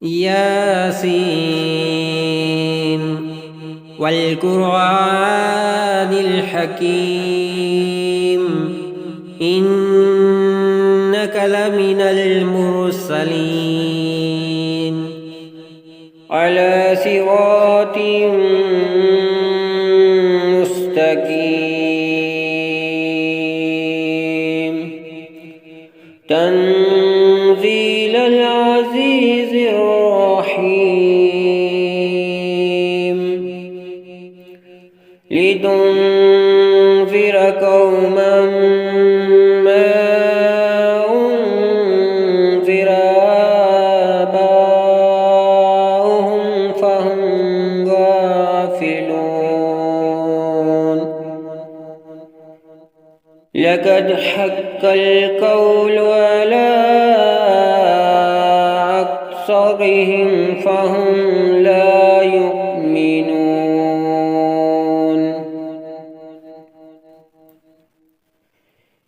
ياسين والقرآن الحكيم إنك لمن المرسلين على صراط مستقيم تنزيل العزيز الرحيم لتنذر قوما ما أنذر آباؤهم فهم غافلون لقد حق القول على أكثرهم فهم لا يؤمنون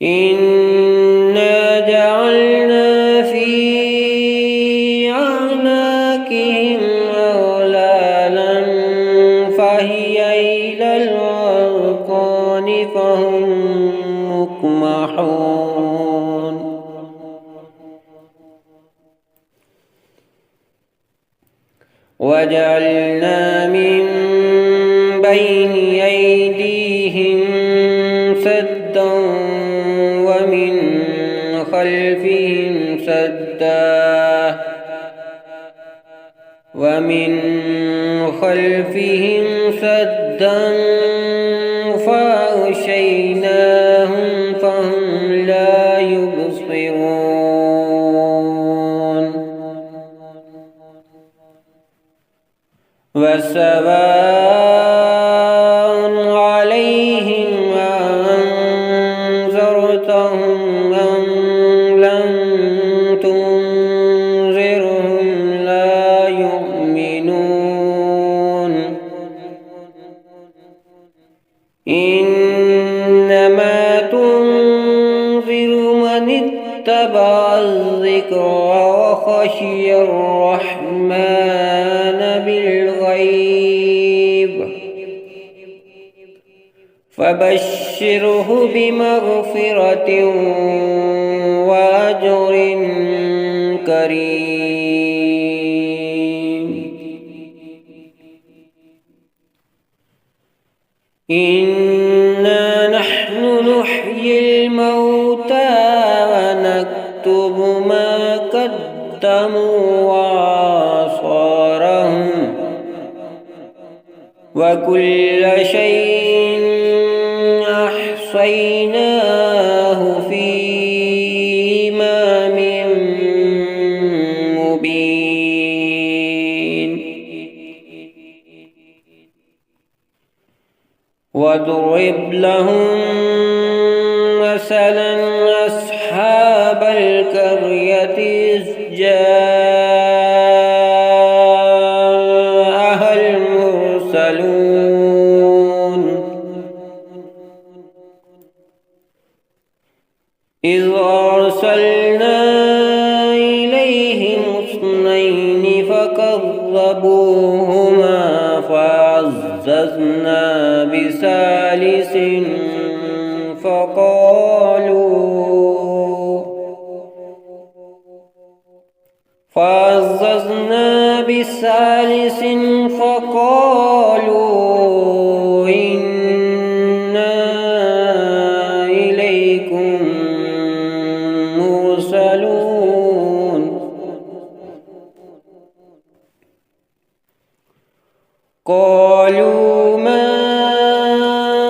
إنا جعلنا في أعناقهم أغلالا فهي إلى الأذقان فهم مقمحون وجعلنا من بين أيديهم سدا ومن خلفهم سدا فأغشيناهم فهم لا يبصرون وسواء عليهم أنذرتهم أم لم تنذرهم لا يؤمنون إنما تنذر من اتبع الذكر وخشي الرحمن بالغيب فبشره بمغفرة وأجر كريم إنا نحن نحيي الموتى ونكتب ما قدموا وآثارهم وكل شيء أحصيناه في إمام مبين واضرب لهم مثلا أصحاب القرية إذ جاءها المرسلون إذ أرسلنا إليهم اثنين فكذبوهما فعززنا بثالث فقالوا إنا إليكم مرسلون قالوا ما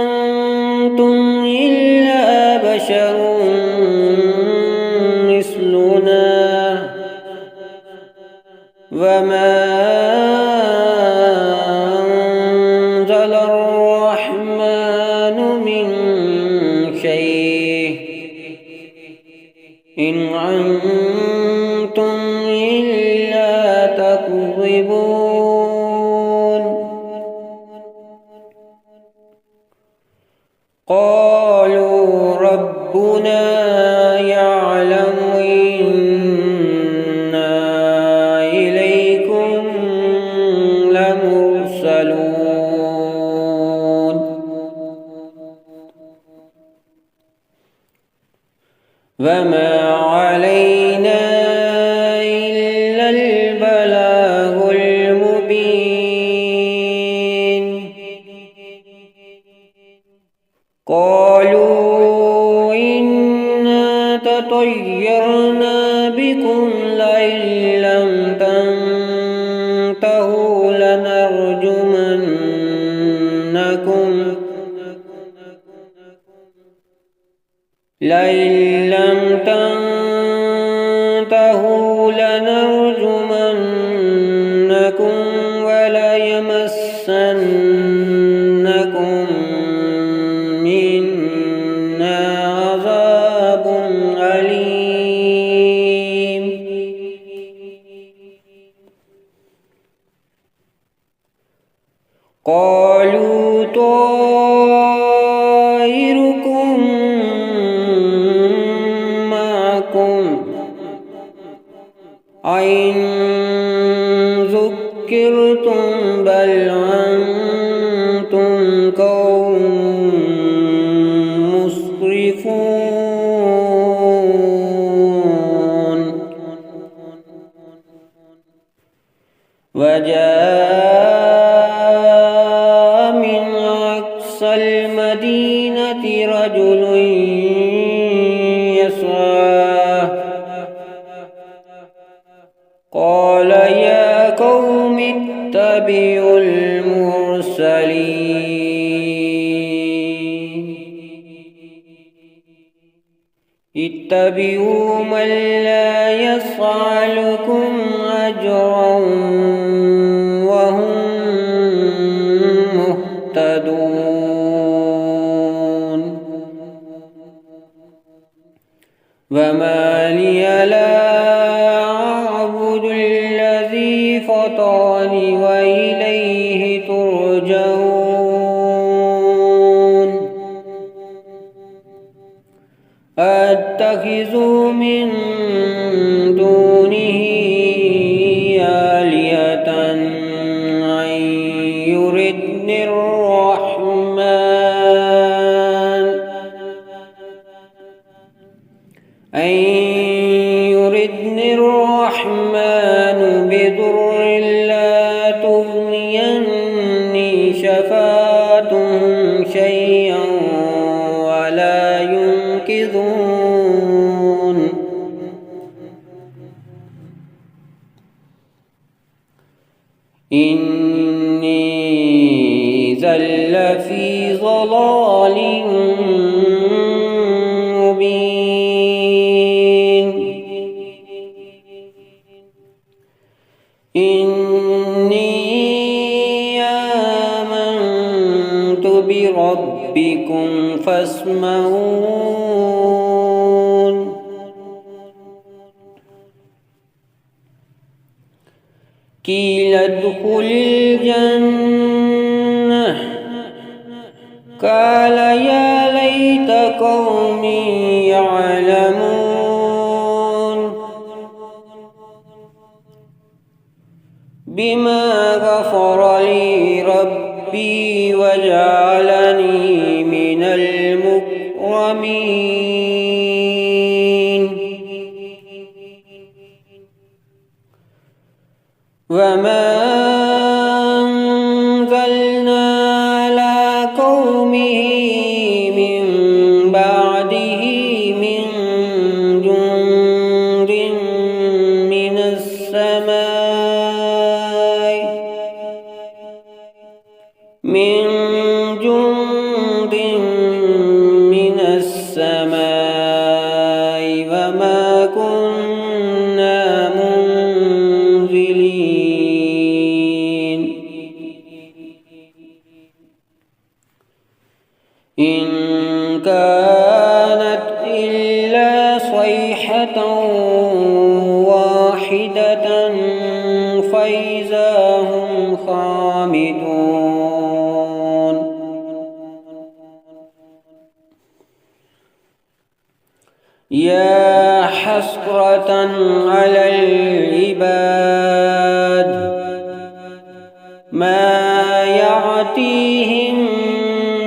أنتم إلا بشر مثلنا وما أنزل الرحمن من شيء إن أنتم إلا تكذبون قالوا ربنا يعلم إنا إليكم لئن لم تنتهوا لنرجمنكم وليمسنكم منا عذاب أليم. قالوا طائركم معكم أئن ذكرتم بل أنتم قوم مسرفون. وجاء من أقصى المدينة رجل يسعى قال يا قوم اتبعوا المرسلين اتبعوا من لا يسألكم أجرا وهم مهتدون. وما لي لا أعبد الذي فطرني وإليه ترجعون. أتخذ من دونه آلهة أن يردني الرحمن بضر لا تغني عني شفاعتهم شيئا ولا ينقذون. إني إذا لفي ضلال مبين. إني آمنت بربكم فاسمعون. قيل ادخل الجنة قال يا ليت قومي يعلمون بما غفر لي ربي وجعلني من المكرمين. وما أنزلنا على قومه من بعده من جند من السماء وما كنا منزلين. إن كانت إلا صيحة واحدة فإذا هم خامدون. يا حسرة على العباد ما يأتيهم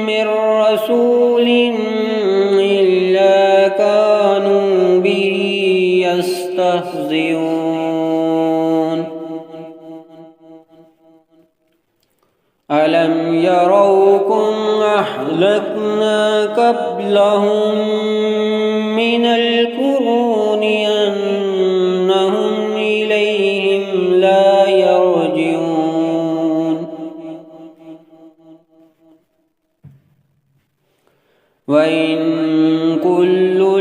من رسول إلا كانوا به يستهزئون. ألم يروكم أهلكنا قبلهم من القرون أنهم إليهم لا يرجعون. وإن كل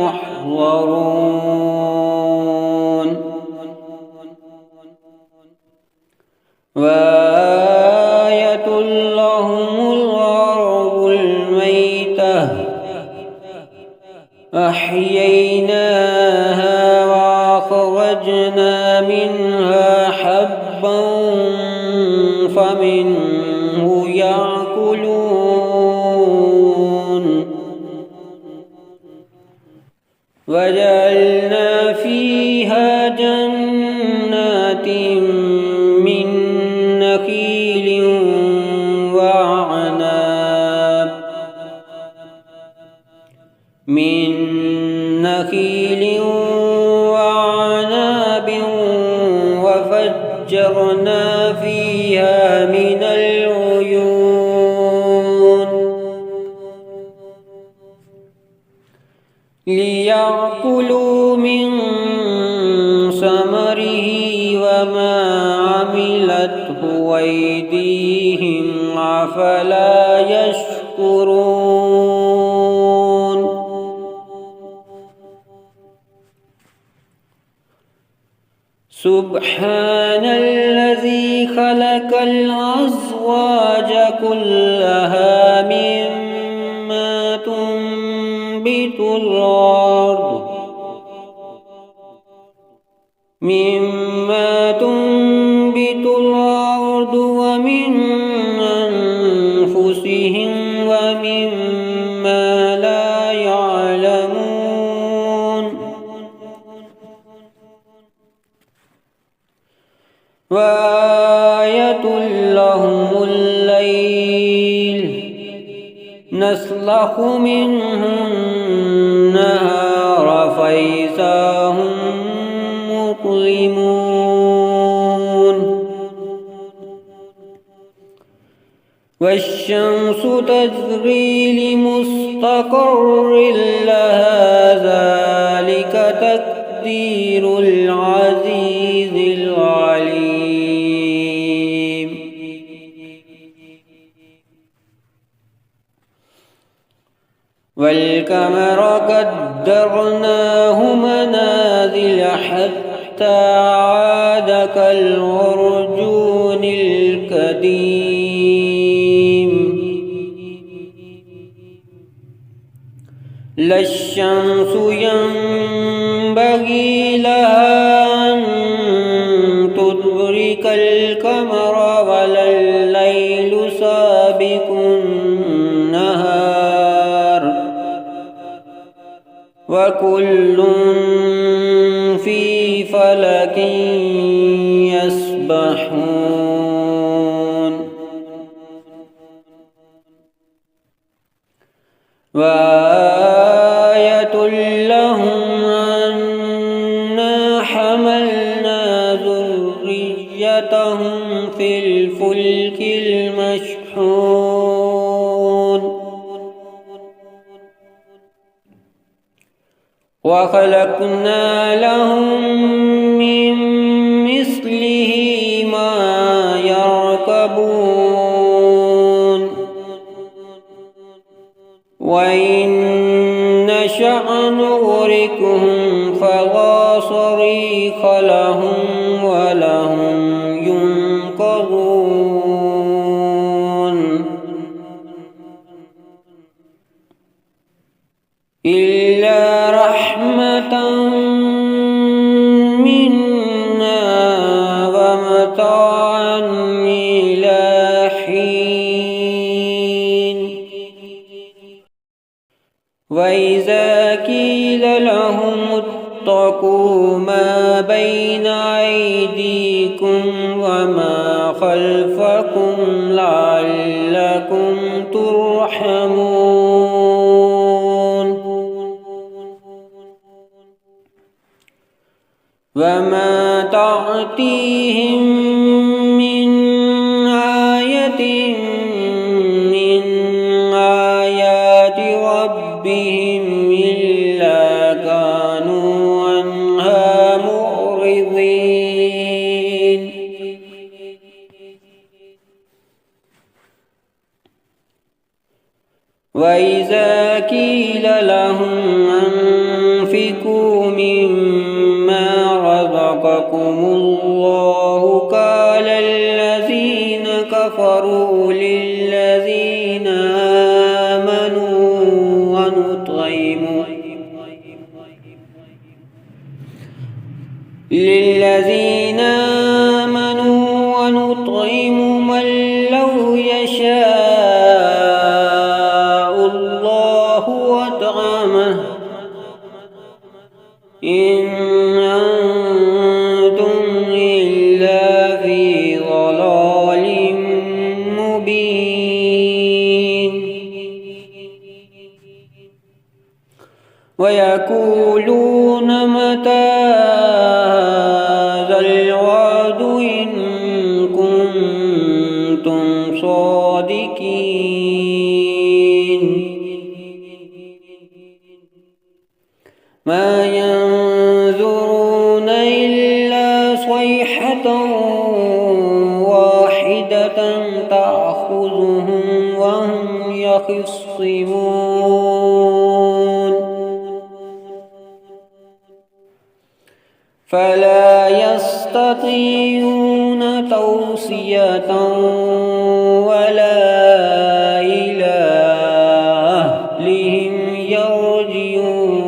يحضرون وآية لهم الأرض الميتة أحييناها وأخرجنا منها حبا فمنه يأكلون وجعلنا فيها جنات من نخيل وعناب وفجرنا فيها من العيون ليأكلوا من ثمره وما عملته أيديهم أفلا يشكرون سبحان الذي خلق الأزواج كلها مما تنبت الأرض ومن أنفسهم ومما لا يعلمون وآية لهم الليل نسلخ منه النهار فإذا هم مظلمون والشمس تجري لمستقر لها ذلك تقدير العزيز العليم والقمر قدرناه منازل حتى عاد كالعرجون القديم لا الشمس ينبغي لها أن تدرك القمر ولا الليل سابق النهار وكل في فلك يسبحون وآية لهم أنا حملنا ذريتهم في الفلك المشحون وخلقنا لهم من مثله ما يركبون وإن نشأ نغرقهم فلا صريخ لهم ولهم ينقذون إلا رحمة منا ومتاعا إلى حين وإذا قيل لهم اتقوا ما بين أيديكم وما خلفكم لعلكم ترحمون وما تأتيهم من آية من آيات ربهم إلا كانوا عنها معرضين وإذا قيل لهم أنفقوا مما رزقكم الله قال الذين كفروا للذين آمنوا ونطعم من لو يشاء الله أطعمه إن أنتم إلا في ضلال مبين ويقولون متى هذا الوعد إن كنتم صادقين ما ينظرون إلا صيحة واحدة تأخذهم وهم يخصمون فلا يستطيعون توصية ولا إلى أهلهم يرجعون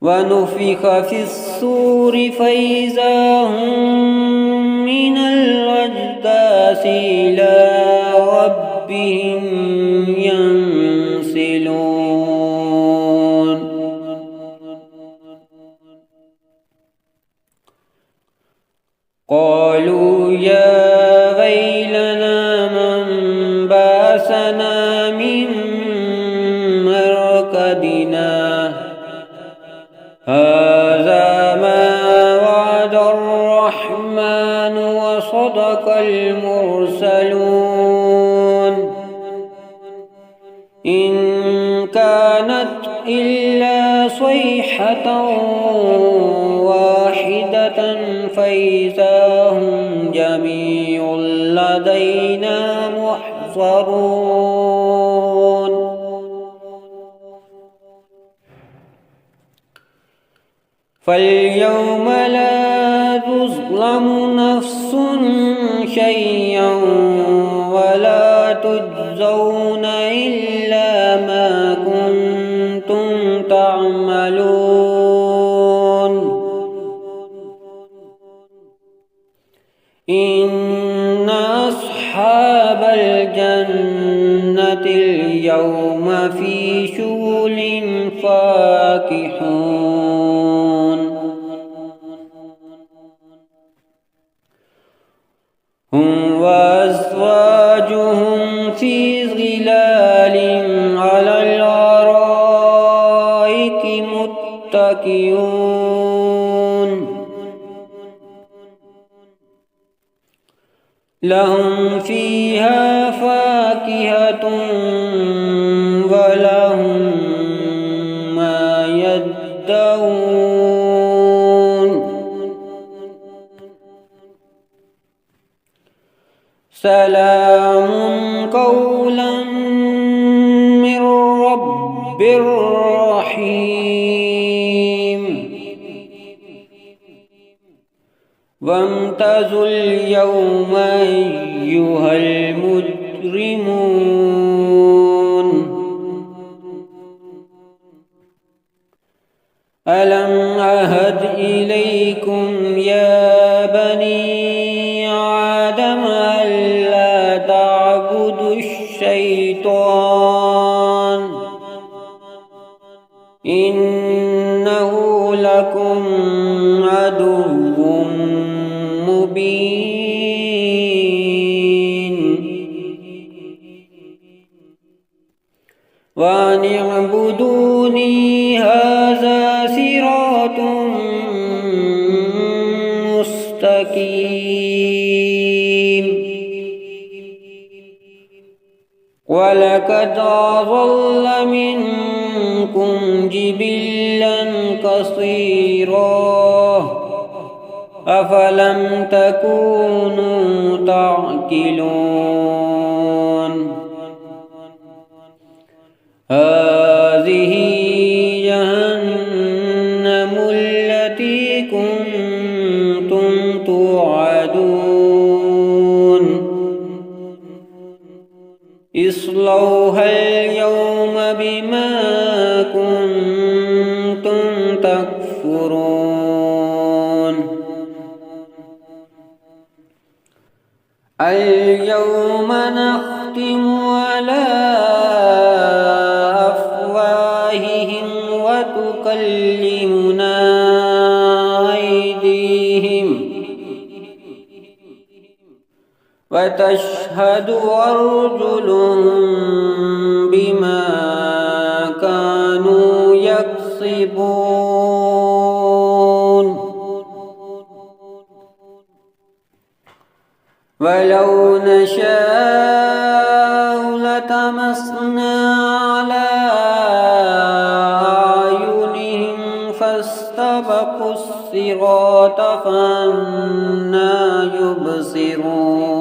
ونفخ في الصور فإذا هم من الأجداث إلى ربهم ينسلون قالوا يا ويلنا من بعثنا من مرقدنا هذا ما وعد الرحمن وصدق المرسلون إن كانت إلا صيحة واحدة فإذا هم جميع لدينا محضرون فاليوم لا تظلم نفس شيئا ولا تجزون إلا ما كنتم تعملون إن أصحاب الجنة اليوم في شغل فاكهون هم وأزواجهم في ظلال على الأرائك متكئون لهم فيها فاكهة ولهم ما يدعون سلام قولا من رب رحيم وامتازوا اليوم أيها المجرمون ألم أعهد إليكم يا بني آدم ألا تعبدوا الشيطان إنه لكم عدو مبين وأن اعبدوني هذا صراط مستقيم ولقد أضل منكم جبلا كثيرا أفلم تكونوا تعقلون هذه جهنم التي كنتم توعدون اصلوها اليوم بما كنتم تكفرون اليوم نختم على أفواههم وتكلمنا أيديهم وتشهد أرجلهم بما كانوا يكسبون ولو نشاء لطمسنا على أعينهم فاستبقوا الصراط فأنى يبصرون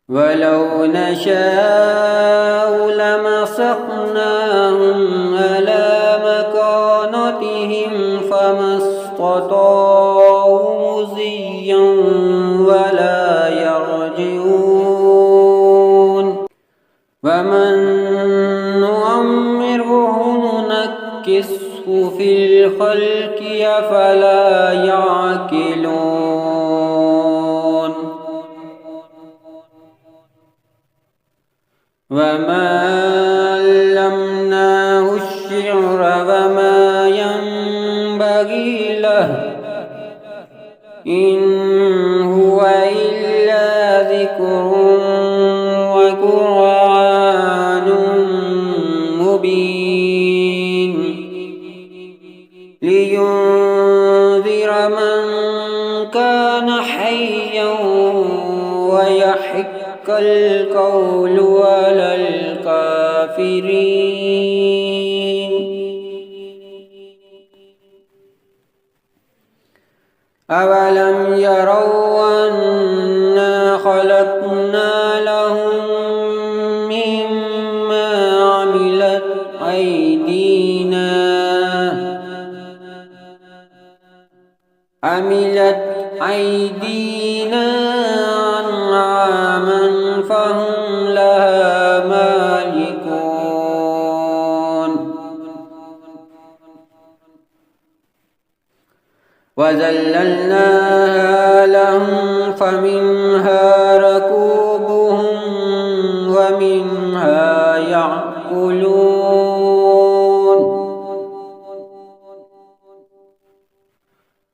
ولو نشاء لمسخناهم على مكانتهم فما استطاعوا مضيا ولا يرجعون ومن نعمره ننكسه في الخلق أفلا يعقلون وما علمناه الشعر وما ينبغي له إن هو إلا ذكر وقرآن مبين لينذر من كان حيا ويحق القول على الكافرين أولم يروا أنا خلقنا لهم مما عملت أيدينا أنعاما فهم لها مالكون وذللناها لهم فمنها ركوبهم ومنها يأكلون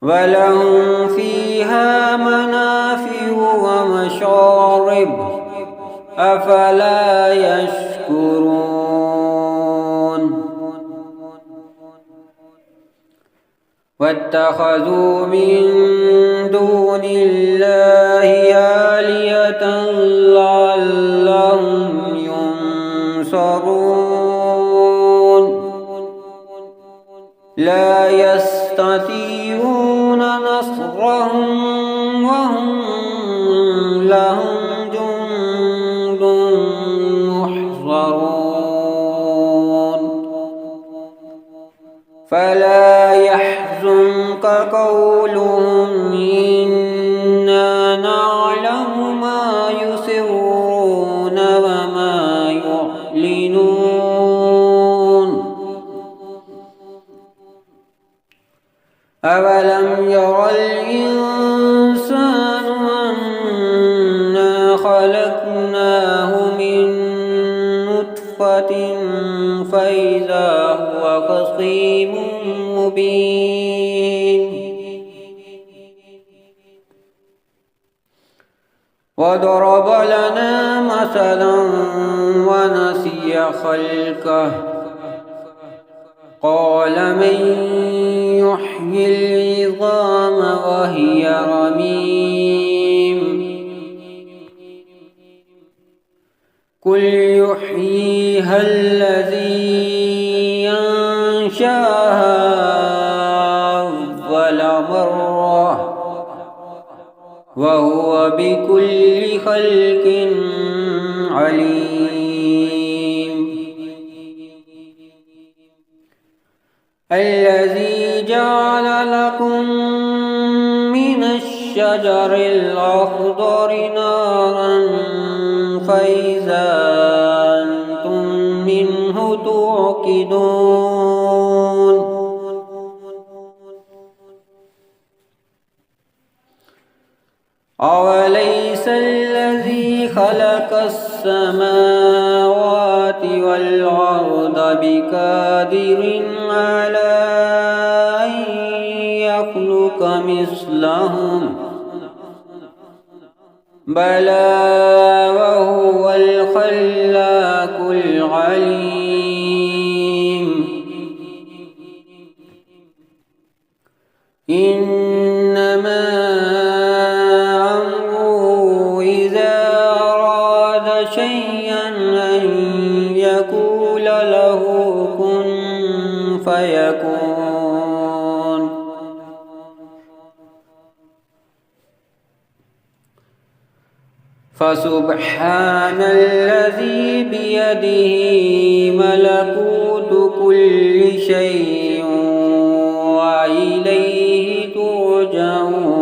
ولهم فيها منافع ومشارب أفلا يشكرون واتخذوا من دون الله آلهة لعلهم ينصرون لا يستطيعون نصرهم وهم لهم جند محضرون فلا يحزنك قولهم إنا نعلم ما يسرون وما يعلنون أولم ير الإنسان أنا خلقناه من نطفة فإذا هو خصيم مبين وضرب لنا مثلا ونسي خلقه قال من يحيي العظام وهي رميم قل يحييها الذي أنشأها أول مرة وهو بكل خلق عليم. الذي جعل لكم من الشجر الأخضر نارا فإذا أنتم منه توقدون. أوليس الذي خلق السماوات والأرض بقادر على أن يخلق مثلهم؟ بلى وهو الخلاق العليم. إنما أمره إذا أراد شيئا أن يقول له كن فيكون. فسبحان الذي بيده ملكوت كل شيء وإليه ترجعون.